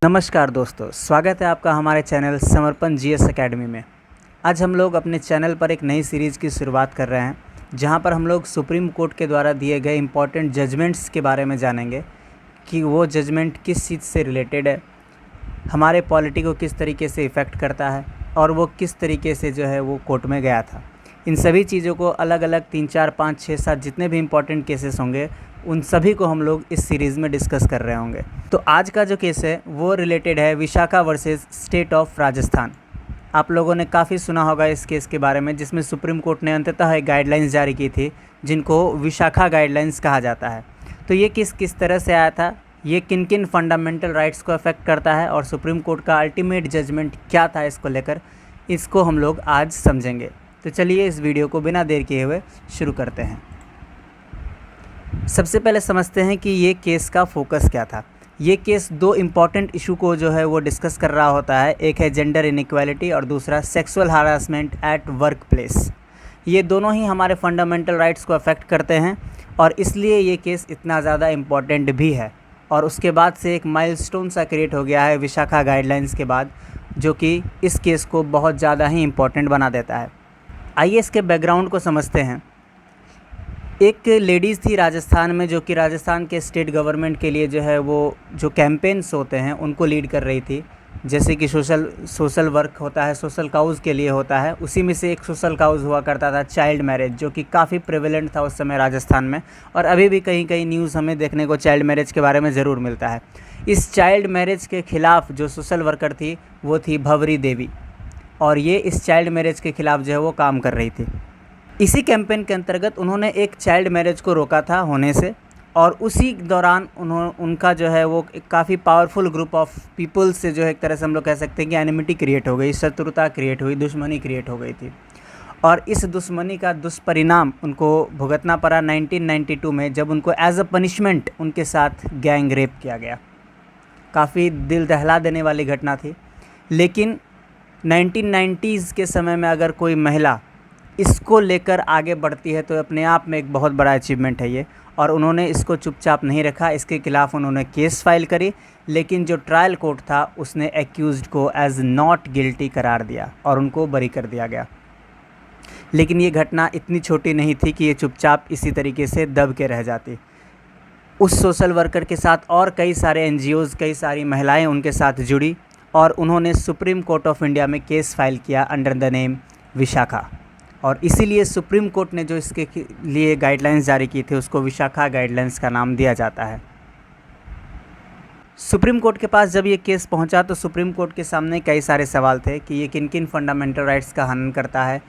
नमस्कार दोस्तों, स्वागत है आपका हमारे चैनल समर्पण जीएस एकेडमी में। आज हम लोग अपने चैनल पर एक नई सीरीज़ की शुरुआत कर रहे हैं, जहां पर हम लोग सुप्रीम कोर्ट के द्वारा दिए गए इम्पॉर्टेंट जजमेंट्स के बारे में जानेंगे कि वो जजमेंट किस चीज़ से रिलेटेड है, हमारे पॉलिटी को किस तरीके से इफ़ेक्ट करता है और वो किस तरीके से जो है वो कोर्ट में गया था। इन सभी चीज़ों को अलग अलग 3, 4, 5, 6, 7 जितने भी इम्पॉर्टेंट केसेस होंगे उन सभी को हम लोग इस सीरीज़ में डिस्कस कर रहे होंगे। तो आज का जो केस है वो रिलेटेड है Vishakha versus state of Rajasthan. आप लोगों ने काफ़ी सुना होगा इस केस के बारे में, जिसमें सुप्रीम कोर्ट ने अंततः एक गाइडलाइंस जारी की थी जिनको विशाखा गाइडलाइंस कहा जाता है। तो ये केस किस तरह से आया था, ये किन किन फंडामेंटल राइट्स को अफेक्ट करता है और सुप्रीम कोर्ट का अल्टीमेट जजमेंट क्या था इसको लेकर, इसको हम लोग आज समझेंगे। तो चलिए इस वीडियो को बिना देर किए हुए शुरू करते हैं। सबसे पहले समझते हैं कि ये केस का फोकस क्या था। ये केस दो इम्पॉर्टेंट इशू को जो है वो डिस्कस कर रहा होता है। एक है जेंडर इनइक्वालिटी और दूसरा sexual harassment at work place. ये दोनों ही हमारे फंडामेंटल राइट्स को अफेक्ट करते हैं और इसलिए ये केस इतना ज़्यादा इम्पॉर्टेंट भी है। और उसके बाद से एक माइलस्टोन सा क्रिएट हो गया है विशाखा गाइडलाइंस के बाद, जो कि इस केस को बहुत ज़्यादा ही इम्पॉर्टेंट बना देता है। आइए इसके बैकग्राउंड को समझते हैं। एक लेडीज़ थी राजस्थान में, जो कि राजस्थान के स्टेट गवर्नमेंट के लिए जो है वो जो कैंपेन्स होते हैं उनको लीड कर रही थी। जैसे कि सोशल वर्क होता है, सोशल काउज़ के लिए होता है। उसी में से एक सोशल काउज़ हुआ करता था चाइल्ड मैरिज, जो कि काफ़ी प्रेवलेंट था उस समय राजस्थान में। और अभी भी कहीं कहीं न्यूज़ हमें देखने को चाइल्ड मैरिज के बारे में ज़रूर मिलता है। इस चाइल्ड मैरिज के ख़िलाफ़ जो सोशल वर्कर थी वो थी भंवरी देवी, और ये इस चाइल्ड मैरिज के ख़िलाफ़ जो है वो काम कर रही थी। इसी कैंपेन के अंतर्गत उन्होंने एक चाइल्ड मैरिज को रोका था होने से, और उसी दौरान उनका जो है वो काफ़ी पावरफुल ग्रुप ऑफ पीपल से जो है एक तरह से हम लोग कह सकते हैं कि एनिमिटी क्रिएट हो गई, शत्रुता क्रिएट हुई, दुश्मनी क्रिएट हो गई थी। और इस दुश्मनी का दुष्परिणाम उनको भुगतना पड़ा 1992 में, जब उनको एज अ पनिशमेंट उनके साथ गैंग रेप किया गया। काफ़ी दिल दहला देने वाली घटना थी। लेकिन 1990s के समय में अगर कोई महिला इसको लेकर आगे बढ़ती है तो अपने आप में एक बहुत बड़ा अचीवमेंट है ये। और उन्होंने इसको चुपचाप नहीं रखा, इसके खिलाफ़ उन्होंने केस फाइल करी। लेकिन जो ट्रायल कोर्ट था उसने एक्यूज्ड को एज नॉट गिल्टी करार दिया और उनको बरी कर दिया गया। लेकिन ये घटना इतनी छोटी नहीं थी कि ये चुपचाप इसी तरीके से दब के रह जाती। उस सोशल वर्कर के साथ और कई सारे NGOs, कई सारी महिलाएँ उनके साथ जुड़ी और उन्होंने सुप्रीम कोर्ट ऑफ इंडिया में केस फाइल किया अंडर द नेम विशाखा। और इसीलिए सुप्रीम कोर्ट ने जो इसके लिए गाइडलाइंस जारी की थी उसको विशाखा गाइडलाइंस का नाम दिया जाता है। सुप्रीम कोर्ट के पास जब ये केस पहुंचा तो सुप्रीम कोर्ट के सामने कई सारे सवाल थे कि ये किन किन फंडामेंटल राइट्स का हनन करता है,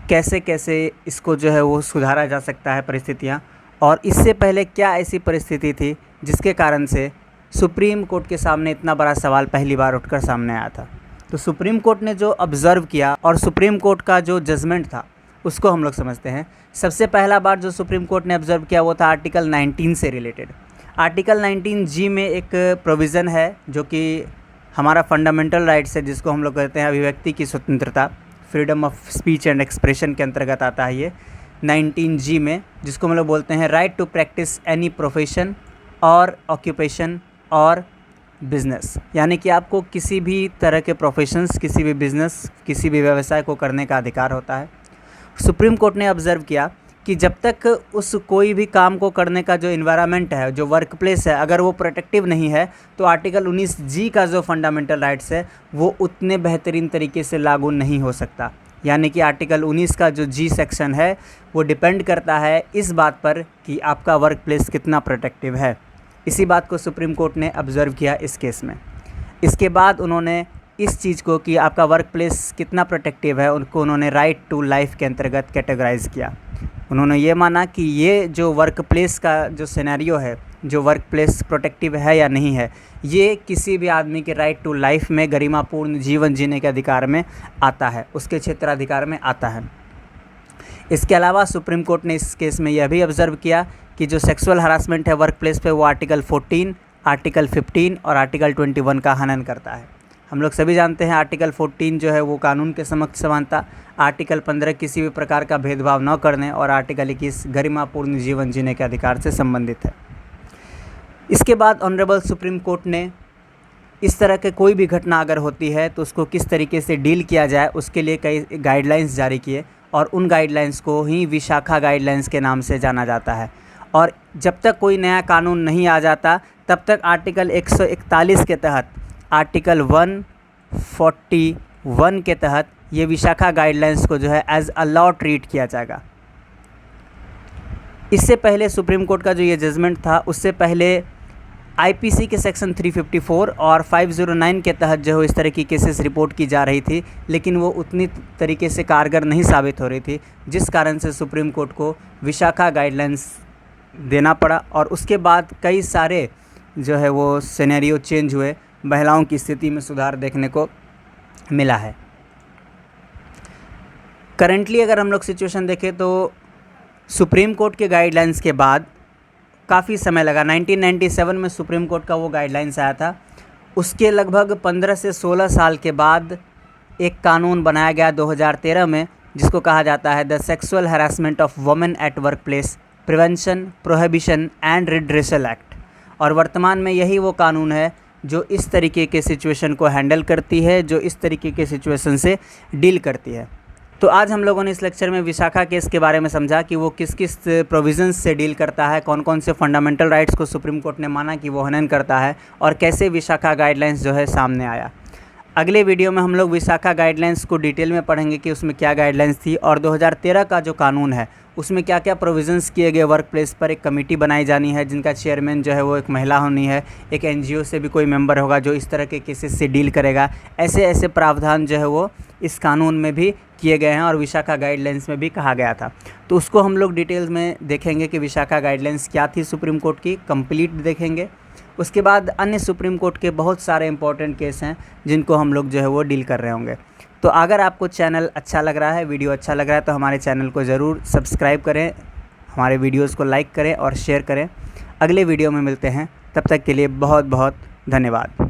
कैसे कैसे इसको जो है वो सुधारा जा सकता है परिस्थितियाँ, और इससे पहले क्या ऐसी परिस्थिति थी जिसके कारण से सुप्रीम कोर्ट के सामने इतना बड़ा सवाल पहली बार उठकर सामने आया था। तो सुप्रीम कोर्ट ने जो ऑब्ज़र्व किया और सुप्रीम कोर्ट का जो जजमेंट था उसको हम लोग समझते हैं। सबसे पहला बार जो सुप्रीम कोर्ट ने ऑब्ज़र्व किया वो था आर्टिकल 19 से रिलेटेड। आर्टिकल 19G में एक प्रोविज़न है जो कि हमारा फंडामेंटल राइट्स है, जिसको हम लोग कहते हैं अभिव्यक्ति की स्वतंत्रता, freedom of speech and expression के अंतर्गत आता है ये 19G में, जिसको हम लोग बोलते हैं right to practice any profession और ऑक्यूपेशन और बिज़नेस। यानी कि आपको किसी भी तरह के प्रोफेशंस, किसी भी बिज़नेस, किसी भी व्यवसाय को करने का अधिकार होता है। सुप्रीम कोर्ट ने ऑब्ज़र्व किया कि जब तक उस कोई भी काम को करने का जो इन्वायरमेंट है, जो वर्क प्लेस है, अगर वो प्रोटेक्टिव नहीं है तो आर्टिकल 19G का जो फंडामेंटल राइट्स है वो उतने बेहतरीन तरीके से लागू नहीं हो सकता। यानी कि आर्टिकल 19 का जो G सेक्शन है वो डिपेंड करता है इस बात पर कि आपका वर्क प्लेस कितना प्रोटेक्टिव है। इसी बात को सुप्रीम कोर्ट ने ऑब्ज़र्व किया इस केस में। इसके बाद उन्होंने इस चीज़ को कि आपका वर्क प्लेस कितना प्रोटेक्टिव है उनको उन्होंने राइट टू लाइफ के अंतर्गत कैटेगराइज़ किया। उन्होंने ये माना कि ये जो वर्क प्लेस का जो सिनेरियो है, जो वर्क प्लेस प्रोटेक्टिव है या नहीं है, ये किसी भी आदमी के राइट टू लाइफ में, गरिमापूर्ण जीवन जीने के अधिकार में आता है, उसके क्षेत्राधिकार में आता है। इसके अलावा सुप्रीम कोर्ट ने इस केस में यह भी ऑब्ज़र्व किया कि जो सेक्सुअल हरासमेंट है वर्क प्लेस पे वो आर्टिकल 14, आर्टिकल 15 और आर्टिकल 21 का हनन करता है। हम लोग सभी जानते हैं आर्टिकल 14 जो है वो कानून के समक्ष समानता, आर्टिकल 15 किसी भी प्रकार का भेदभाव न करने और आर्टिकल 21 गरिमापूर्ण जीवन जीने के अधिकार से संबंधित है। इसके बाद ऑनरेबल सुप्रीम कोर्ट ने इस तरह के कोई भी घटना अगर होती है तो उसको किस तरीके से डील किया जाए उसके लिए कई गाइडलाइंस जारी किए और उन गाइडलाइंस को ही विशाखा गाइडलाइंस के नाम से जाना जाता है। और जब तक कोई नया कानून नहीं आ जाता तब तक आर्टिकल 141 के तहत, आर्टिकल 141 के तहत ये विशाखा गाइडलाइंस को जो है एज अ लॉ ट्रीट किया जाएगा। इससे पहले सुप्रीम कोर्ट का जो ये जजमेंट था उससे पहले आईपीसी के सेक्शन 354 और 509 के तहत जो है इस तरह की केसेस रिपोर्ट की जा रही थी, लेकिन वो उतनी तरीके से कारगर नहीं साबित हो रही थी, जिस कारण से सुप्रीम कोर्ट को विशाखा गाइडलाइंस देना पड़ा। और उसके बाद कई सारे जो है वो सिनेरियो चेंज हुए, महिलाओं की स्थिति में सुधार देखने को मिला है। करंटली अगर हम लोग सिचुएशन देखें तो सुप्रीम कोर्ट के गाइडलाइंस के बाद काफ़ी समय लगा। 1997 में सुप्रीम कोर्ट का वो गाइडलाइंस आया था। उसके लगभग 15 से 16 साल के बाद एक कानून बनाया गया 2013 में, जिसको कहा जाता है the sexual harassment of women at work place prevention, prohibition and redressal act. और वर्तमान में यही वो कानून है जो इस तरीके के सिचुएशन को हैंडल करती है, जो इस तरीके के सिचुएशन से डील करती है। तो आज हम लोगों ने इस लेक्चर में विशाखा केस के बारे में समझा कि वो किस किस प्रोविजंस से डील करता है, कौन कौन से फंडामेंटल राइट्स को सुप्रीम कोर्ट ने माना कि वो हनन करता है, और कैसे विशाखा गाइडलाइंस जो है सामने आया। अगले वीडियो में हम लोग विशाखा गाइडलाइंस को डिटेल में पढ़ेंगे कि उसमें क्या गाइडलाइंस थी और 2013 का जो कानून है उसमें क्या क्या प्रोविजंस किए गए। वर्क प्लेस पर एक कमेटी बनाई जानी है जिनका चेयरमैन जो है वो एक महिला होनी है, एक एनजीओ से भी कोई मेंबर होगा जो इस तरह के केसेस से डील करेगा। ऐसे ऐसे प्रावधान जो है वो इस कानून में भी किए गए हैं और विशाखा गाइडलाइंस में भी कहा गया था। तो उसको हम लोग डिटेल्स में देखेंगे कि विशाखा गाइडलाइंस क्या थी सुप्रीम कोर्ट की, कंप्लीट देखेंगे। उसके बाद अन्य सुप्रीम कोर्ट के बहुत सारे इंपॉर्टेंट केस हैं जिनको हम लोग जो है वो डील कर रहे होंगे। तो अगर आपको चैनल अच्छा लग रहा है, वीडियो अच्छा लग रहा है, तो हमारे चैनल को ज़रूर सब्सक्राइब करें, हमारे वीडियोस को लाइक करें और शेयर करें। अगले वीडियो में मिलते हैं, तब तक के लिए बहुत बहुत धन्यवाद।